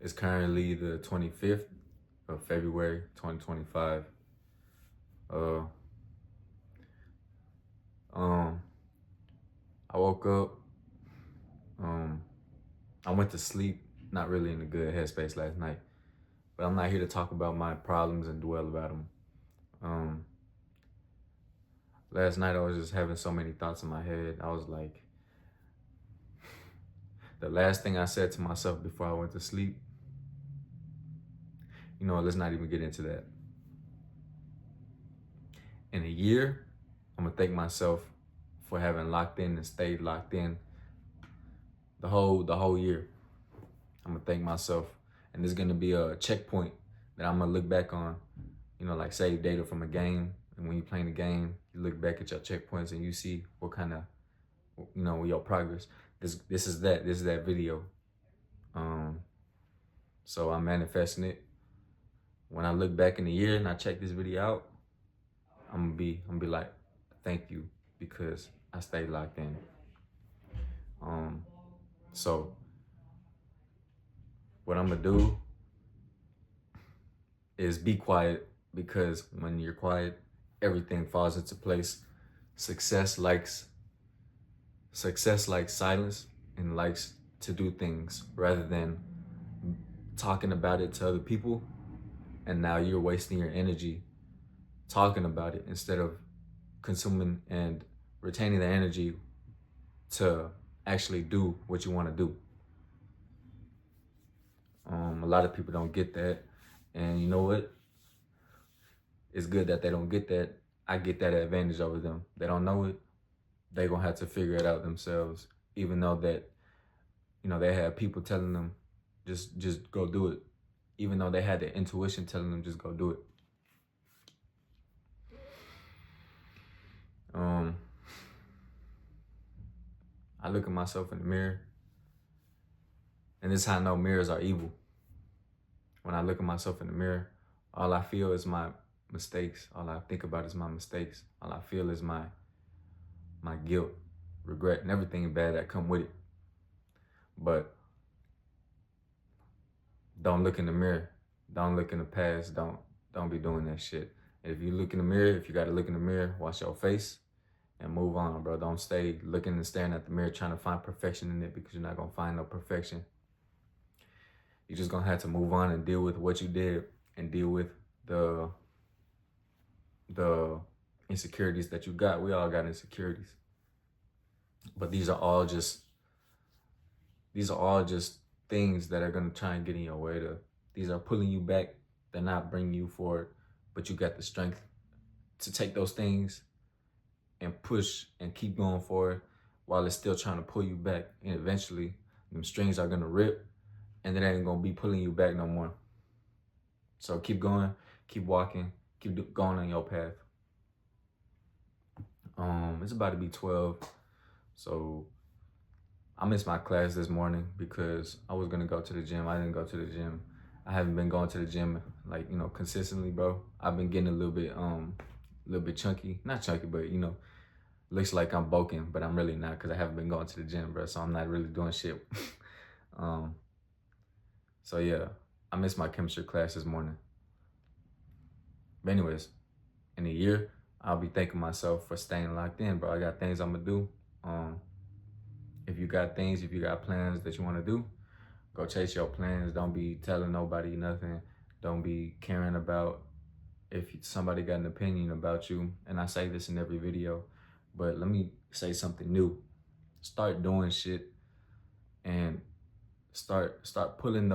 It's currently the 25th of February, 2025. Uh, um, I woke up. Um, I went to sleep, not really in a good headspace last night, but I'm not here to talk about my problems and dwell about them. Um, Last night I was just having so many thoughts in my head. I was like, the last thing I said to myself before I went to sleep, let's not even get into that. In a year, I'm gonna thank myself for having locked in and stayed locked in the whole year. I'm gonna thank myself, and there's gonna be a checkpoint that I'm gonna look back on. Like save data from a game, and when you're playing the game, you look back at your checkpoints and you see what kind of, your progress. This is that video. So I'm manifesting it. When I look back in the year and I check this video out, I'm gonna be like, thank you, because I stayed locked in. So what I'm gonna do is be quiet, because when you're quiet, everything falls into place. Success likes silence and likes to do things rather than talking about it to other people. And now you're wasting your energy talking about it instead of consuming and retaining the energy to actually do what you want to do. A lot of people don't get that. And you know what? It's good that they don't get that. I get that advantage over them. They don't know it. They're going to have to figure it out themselves, even though that, they have people telling them, just go do it. Even though they had the intuition telling them, just go do it. I look at myself in the mirror, and this is how I know mirrors are evil. When I look at myself in the mirror, all I feel is my mistakes. All I think about is my mistakes. All I feel is my guilt, regret, and everything bad that come with it. But don't look in the mirror. Don't look in the past. Don't be doing that shit. If you look in the mirror, if you gotta look in the mirror, wash your face and move on, bro. Don't stay looking and staring at the mirror trying to find perfection in it, because you're not gonna find no perfection. You're just gonna have to move on and deal with what you did and deal with the insecurities that you got. We all got insecurities. But these are all just things that are gonna try and get in your way. These are pulling you back. They're not bringing you forward, but you got the strength to take those things and push and keep going forward while it's still trying to pull you back. And eventually, them strings are gonna rip, and it ain't gonna be pulling you back no more. So keep going, keep walking, keep going on your path. It's about to be 12, so I missed my class this morning because I was gonna go to the gym. I didn't go to the gym. I haven't been going to the gym consistently, bro. I've been getting a little bit chunky. Not chunky, but looks like I'm bulking, but I'm really not, because I haven't been going to the gym, bro. So I'm not really doing shit. So yeah, I missed my chemistry class this morning. But anyways, in a year, I'll be thanking myself for staying locked in, bro. I got things I'm gonna do. If you got plans that you wanna do, go chase your plans. Don't be telling nobody nothing. Don't be caring about if somebody got an opinion about you. And I say this in every video, but let me say something new. Start doing shit and start pulling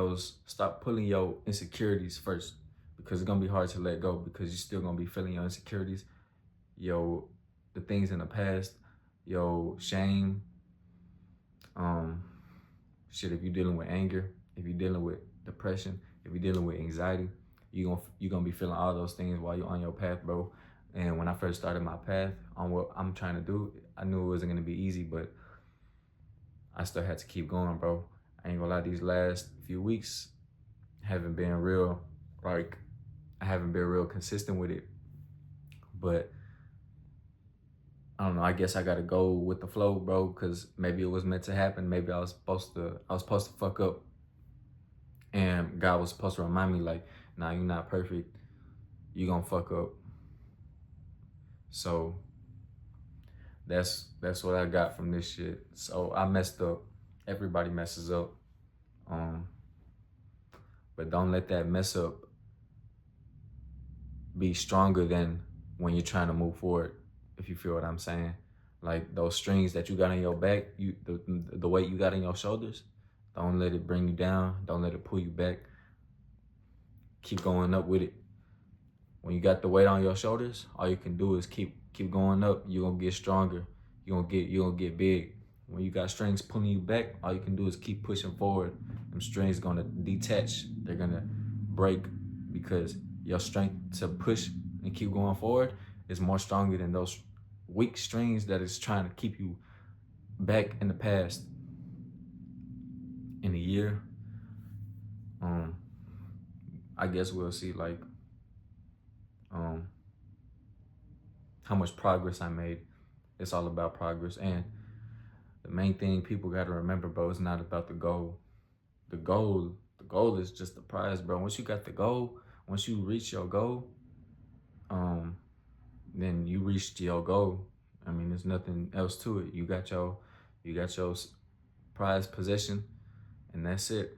your insecurities first, because it's gonna be hard to let go, because you're still gonna be feeling your insecurities, the things in the past, shame. If you're dealing with anger, if you're dealing with depression, if you're dealing with anxiety, you're gonna be feeling all those things while you're on your path, bro. And when I first started my path on what I'm trying to do, I knew it wasn't gonna be easy, but I still had to keep going, bro. I ain't gonna lie, these last few weeks haven't been real, I haven't been real consistent with it. But I don't know, I guess I gotta go with the flow, bro, because maybe it was meant to happen. Maybe I was supposed to fuck up And God was supposed to remind me like, nah, you're not perfect. You're gonna fuck up. So that's what I got from this shit. So I messed up. Everybody messes up. Um, but don't let that mess up be stronger than when you're trying to move forward, if you feel what I'm saying. Like those strings that you got on your back, the weight you got on your shoulders, don't let it bring you down. Don't let it pull you back. Keep going up with it. When you got the weight on your shoulders, all you can do is keep going up. You're gonna get stronger. You're gonna get big. When you got strings pulling you back, all you can do is keep pushing forward. Them strings gonna detach. They're gonna break because your strength to push and keep going forward is more stronger than those weak strings that is trying to keep you back in the past. In a year, I guess we'll see like how much progress I made. It's all about progress. And the main thing people got to remember, bro, is not about the goal. The goal is just the prize, bro. Once you got the goal, once you reach your goal, then you reached your goal. I mean, there's nothing else to it. You got your prized possession, and that's it.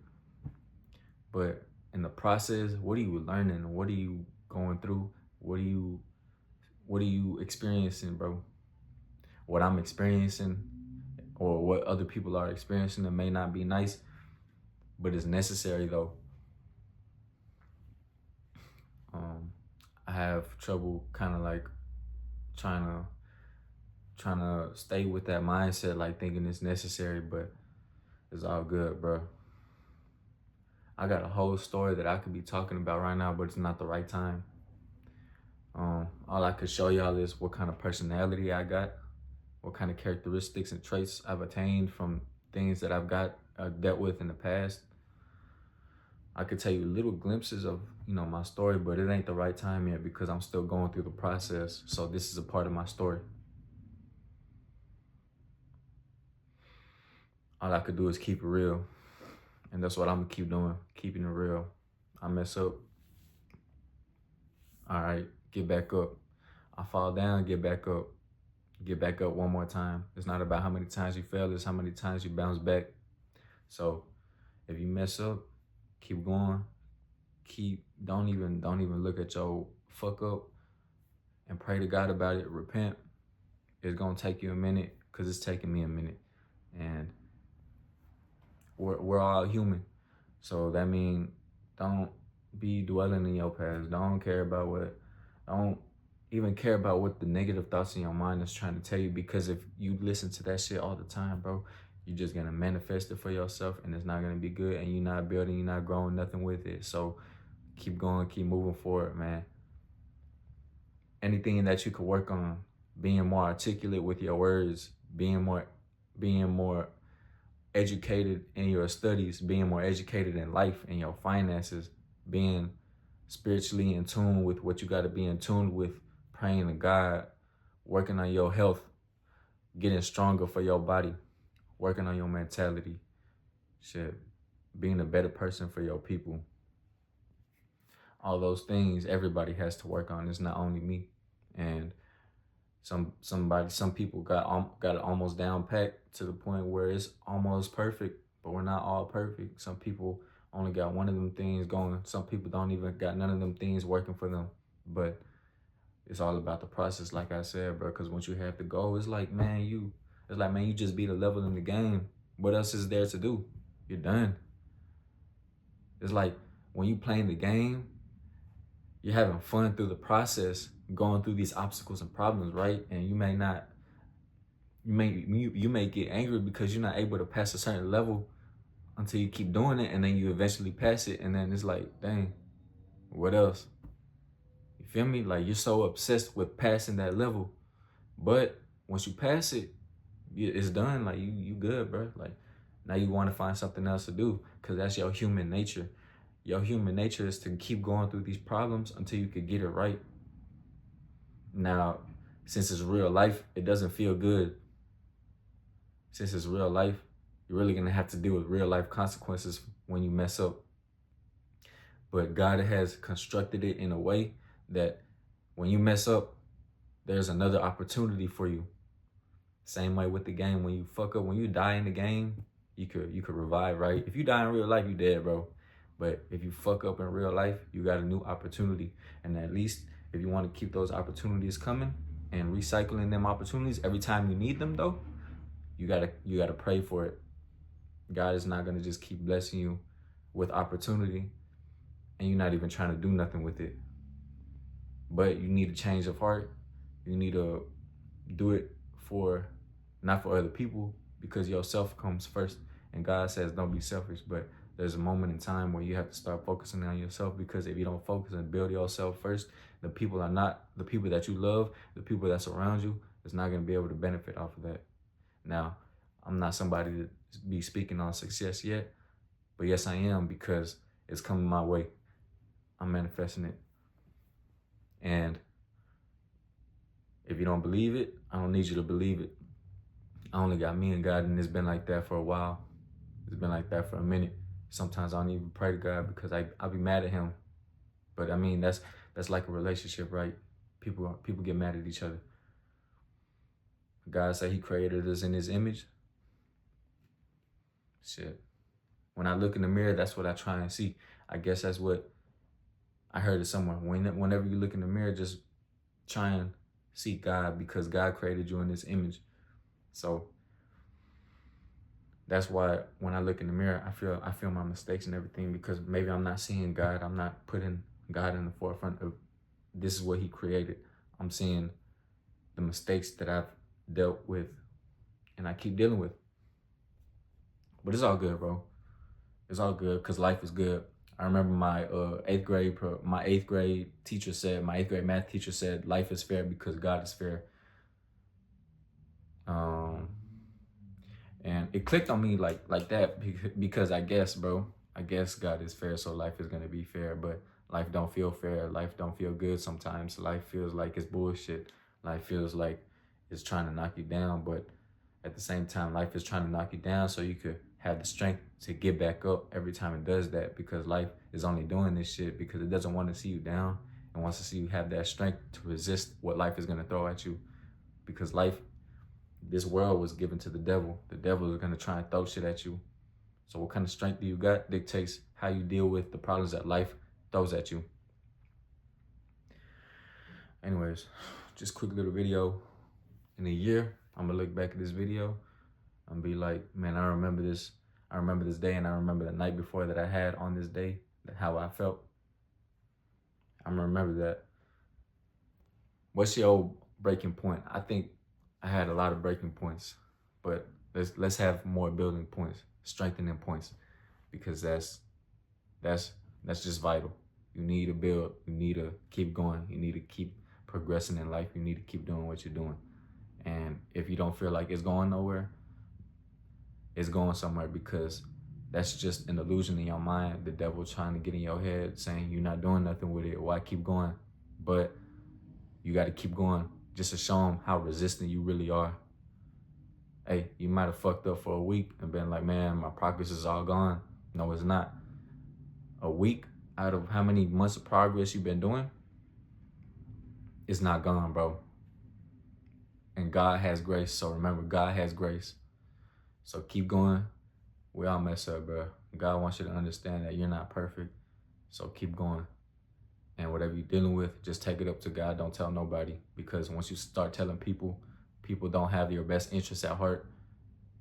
But in the process, what are you learning? What are you going through? What are you experiencing, bro? What I'm experiencing or what other people are experiencing, it may not be nice, but it's necessary though. I have trouble kind of like trying to stay with that mindset, like thinking it's necessary, but it's all good, bro. I got a whole story that I could be talking about right now, but it's not the right time. All I could show y'all is what kind of personality I got, what kind of characteristics and traits I've attained from things that I've dealt with in the past. I could tell you little glimpses of, my story, but it ain't the right time yet because I'm still going through the process. So this is a part of my story. All I could do is keep it real. And that's what I'm gonna keep doing, keeping it real. I mess up. All right, get back up. I fall down, get back up. Get back up one more time. It's not about how many times you fail, it's how many times you bounce back. So if you mess up, keep going. Don't even look at your fuck up and pray to God about it. Repent. It's gonna take you a minute because it's taking me a minute. And we're all human. So that means don't be dwelling in your past. Don't even care about what the negative thoughts in your mind is trying to tell you, because if you listen to that shit all the time, bro, you're just gonna manifest it for yourself and it's not gonna be good, and you're not building, you're not growing nothing with it. So keep going, keep moving forward, man. Anything that you could work on, being more articulate with your words, being more educated in your studies, being more educated in life, in your finances, being spiritually in tune with what you got to be in tune with, praying to God, working on your health, getting stronger for your body, working on your mentality, shit, being a better person for your people. All those things everybody has to work on. It's not only me. And some people got it almost down packed to the point where it's almost perfect, but we're not all perfect. Some people only got one of them things going. Some people don't even got none of them things working for them. But it's all about the process, like I said, bro. Because once you have the goal, it's like, man, you just beat a level in the game. What else is there to do? You're done. It's like when you playing the game, you're having fun through the process, going through these obstacles and problems, right? And you may get angry because you're not able to pass a certain level until you keep doing it, and then you eventually pass it, and then it's like, dang, what else? You feel me? Like, you're so obsessed with passing that level, but once you pass it, it's done. Like, you good, bro. Like, now you want to find something else to do, because that's your human nature. Your human nature is to keep going through these problems until you can get it right. Now, since it's real life, it doesn't feel good. Since it's real life, you're really gonna have to deal with real life consequences when you mess up. but God has constructed it in a way that when you mess up, there's another opportunity for you. Same way with the game. When you fuck up, when you die in the game, you could revive, right? If you die in real life, you dead, bro. But if you fuck up in real life, you got a new opportunity. And at least if you want to keep those opportunities coming and recycling them opportunities every time you need them, though, you gotta pray for it. God is not gonna just keep blessing you with opportunity and you're not even trying to do nothing with it. But you need a change of heart. You need to do it for not for other people, because yourself comes first. And God says don't be selfish, but there's a moment in time where you have to start focusing on yourself, because if you don't focus and build yourself first, the people that you love, the people that's around you, is not going to be able to benefit off of that. Now, I'm not somebody to be speaking on success yet, but yes, I am, because it's coming my way. I'm manifesting it. And if you don't believe it, I don't need you to believe it. I only got me and God, and it's been like that for a while. It's been like that for a minute. Sometimes I don't even pray to God because I'll be mad at him. But I mean, that's like a relationship, right? People get mad at each other. God said he created us in his image. Shit. When I look in the mirror, that's what I try and see. I guess that's what I heard it somewhere. Whenever you look in the mirror, just try and see God, because God created you in his image. So that's why when I look in the mirror, I feel my mistakes and everything, because maybe I'm not seeing God. I'm not putting God in the forefront of this is what he created. I'm seeing the mistakes that I've dealt with and I keep dealing with. But it's all good, bro. It's all good, because life is good. I remember my eighth grade teacher said, my eighth grade math teacher said, life is fair because God is fair. And it clicked on me like that, because I guess, bro, I guess God is fair, so life is gonna be fair. But life don't feel fair. Life don't feel good sometimes. Life feels like it's bullshit. Life feels like it's trying to knock you down, but at the same time, life is trying to knock you down so you could have the strength to get back up every time it does that, because life is only doing this shit because it doesn't want to see you down and wants to see you have that strength to resist what life is going to throw at you. Because this world was given to the devil. The devil is going to try and throw shit at you. So what kind of strength do you got dictates how you deal with the problems that life throws at you. Anyways, just quick little video. In a year, I'm gonna look back at this video and be like, man, I remember this day, and I remember the night before that I had on this day, how I felt. I'm gonna remember that. What's your breaking point? I think I had a lot of breaking points, but let's have more building points, strengthening points, because that's just vital. You need to build. You need to keep going. You need to keep progressing in life. You need to keep doing what you're doing. And if you don't feel like it's going nowhere, it's going somewhere, because that's just an illusion in your mind. The devil trying to get in your head saying you're not doing nothing with it. Why keep going? But you got to keep going just to show them how resistant you really are. Hey, you might have fucked up for a week and been like, man, my progress is all gone. No, it's not. A week out of how many months of progress you've been doing, it's not gone, bro. And God has grace. So remember, God has grace. So keep going. We all mess up, bro. God wants you to understand that you're not perfect. So keep going. And whatever you're dealing with, just take it up to God. Don't tell nobody. Because once you start telling people, people don't have your best interests at heart.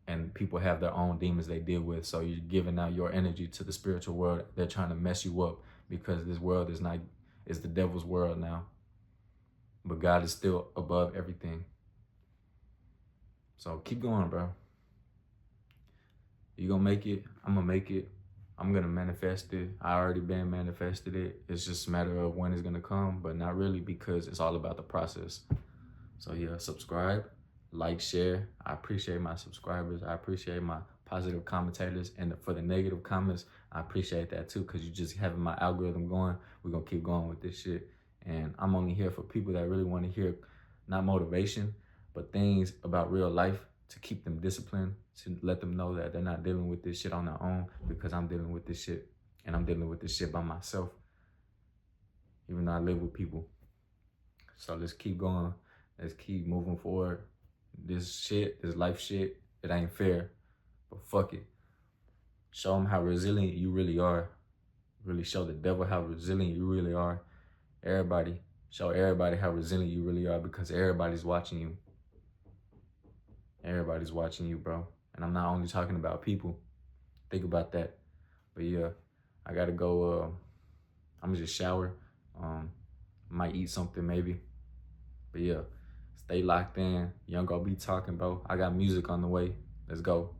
And people have their own demons they deal with. So you're giving out your energy to the spiritual world. They're trying to mess you up, because this world is the devil's world now. But God is still above everything. So keep going, bro. You gonna make it. I'm gonna make it. I'm gonna manifest it. I already been manifested it. It's just a matter of when it's gonna come, but not really, because it's all about the process. So yeah, subscribe, like, share. I appreciate my subscribers. I appreciate my positive commentators, and for the negative comments, I appreciate that too, because you just having my algorithm going. We're gonna keep going with this shit. And I'm only here for people that really want to hear, not motivation, but things about real life to keep them disciplined, to let them know that they're not dealing with this shit on their own, because I'm dealing with this shit. And I'm dealing with this shit by myself, even though I live with people. So let's keep going. Let's keep moving forward. This life shit, it ain't fair. But fuck it. Show them how resilient you really are. Really show the devil how resilient you really are. Everybody, show everybody how resilient you really are, because everybody's watching you. Everybody's watching you, bro. And I'm not only talking about people. Think about that. But yeah, I gotta go. I'm gonna just shower. Might eat something maybe. But yeah, stay locked in. Young go be talking, bro. I got music on the way. Let's go.